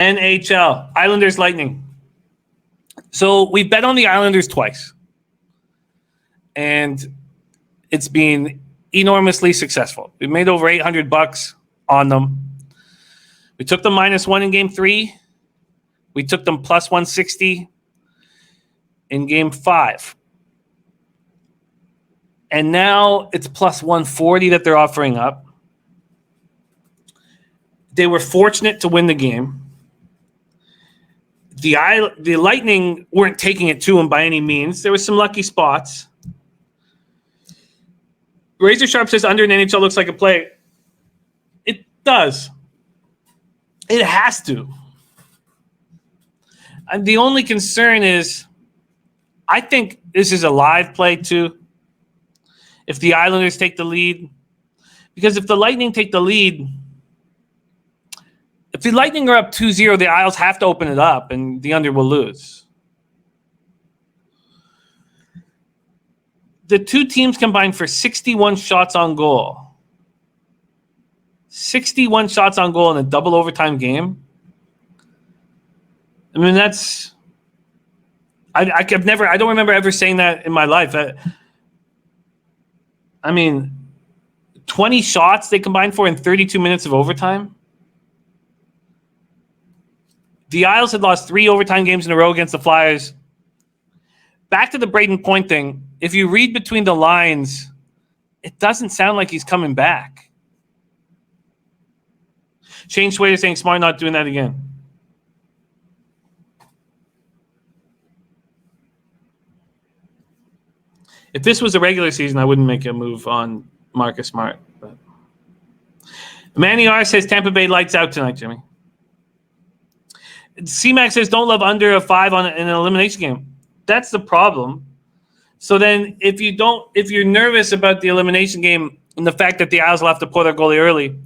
NHL, Islanders Lightning. So we bet on the Islanders twice. And it's been enormously successful. We made over $800 on them. We took them -1 in Game 3. We took them plus 160 in Game 5. And now it's plus 140 that they're offering up. They were fortunate to win the game. The Lightning weren't taking it to them by any means. There were some lucky spots. Razor Sharp says under an NHL looks like a play. It does. It has to. And the only concern is I think this is a live play too. If the Islanders take the lead. Because if the Lightning take the lead, if the Lightning are up 2-0, the Isles have to open it up and the under will lose. The two teams combined for 61 shots on goal. 61 shots on goal in a double overtime game. I mean, that's... I don't remember ever saying that in my life. I mean, 20 shots they combined for in 32 minutes of overtime. The Isles had lost 3 overtime games in a row against the Flyers. Back to the Braden Point thing. If you read between the lines, it doesn't sound like he's coming back. Shane Schwader saying Smart not doing that again. If this was a regular season, I wouldn't make a move on Marcus Smart. But Manny R says Tampa Bay lights out tonight, Jimmy. C-Mac says don't love under a 5 on an elimination game. That's the problem. So then if you're nervous about the elimination game and the fact that the Isles will have to pull their goalie early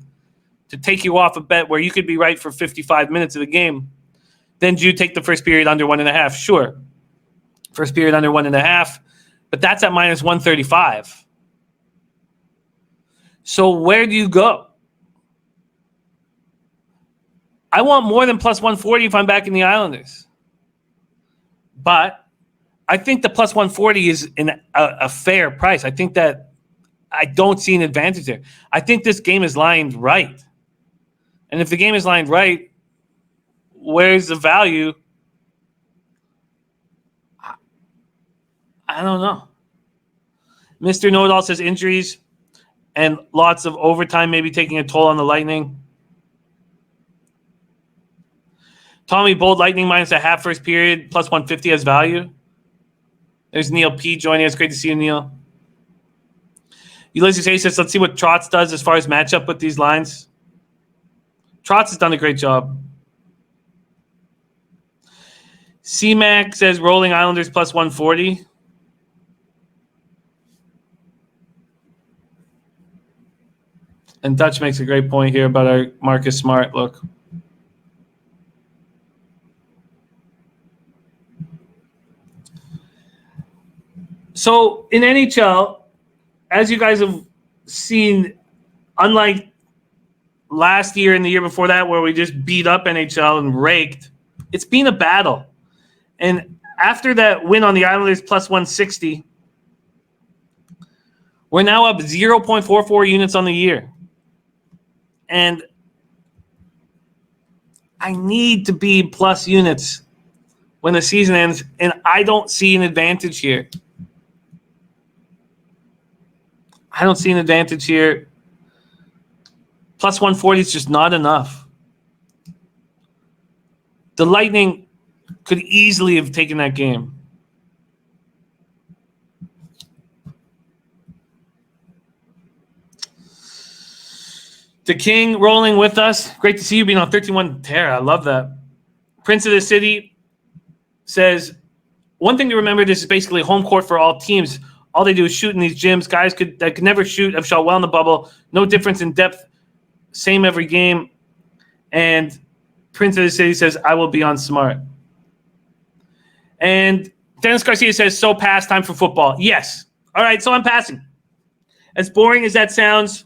to take you off a bet where you could be right for 55 minutes of the game, then do you take the first period under 1.5? Sure. First period under 1.5. But that's at -135. So where do you go? I want more than plus 140 if I'm back in the Islanders. But I think the plus 140 is a fair price. I think that I don't see an advantage there. I think this game is lined right. And if the game is lined right, where's the value? I don't know. Mr. Know-It-All says injuries and lots of overtime maybe taking a toll on the Lightning. Tommy Bold, Lightning -1/2 first period, plus 150 as value. There's Neil P. joining us. Great to see you, Neil. Ulysses A says, let's see what Trotz does as far as matchup with these lines. Trotz has done a great job. C-Mac says rolling Islanders plus 140. And Dutch makes a great point here about our Marcus Smart look. So in NHL, as you guys have seen, unlike last year and the year before that where we just beat up NHL and raked, it's been a battle. And after that win on the Islanders plus 160, we're now up 0.44 units on the year. And I need to be plus units when the season ends, and I don't see an advantage here. I don't see an advantage here. Plus 140 is just not enough. The Lightning could easily have taken that game. The King rolling with us. Great to see you being on 13-1 tear. I love that. Prince of the City says, one thing to remember, this is basically home court for all teams. All they do is shoot in these gyms. Guys that could never shoot have shot well in the bubble. No difference in depth. Same every game. And Prince of the City says, I will be on Smart. And Dennis Garcia says, so pass, time for football. Yes. All right, so I'm passing. As boring as that sounds,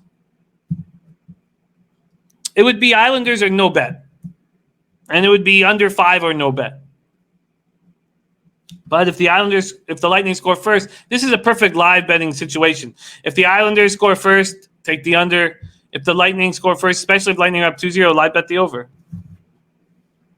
it would be Islanders or no bet. And it would be under 5 or no bet. But if the Lightning score first, this is a perfect live betting situation. If the Islanders score first, take the under. If the Lightning score first, especially if Lightning are up 2-0, live bet the over.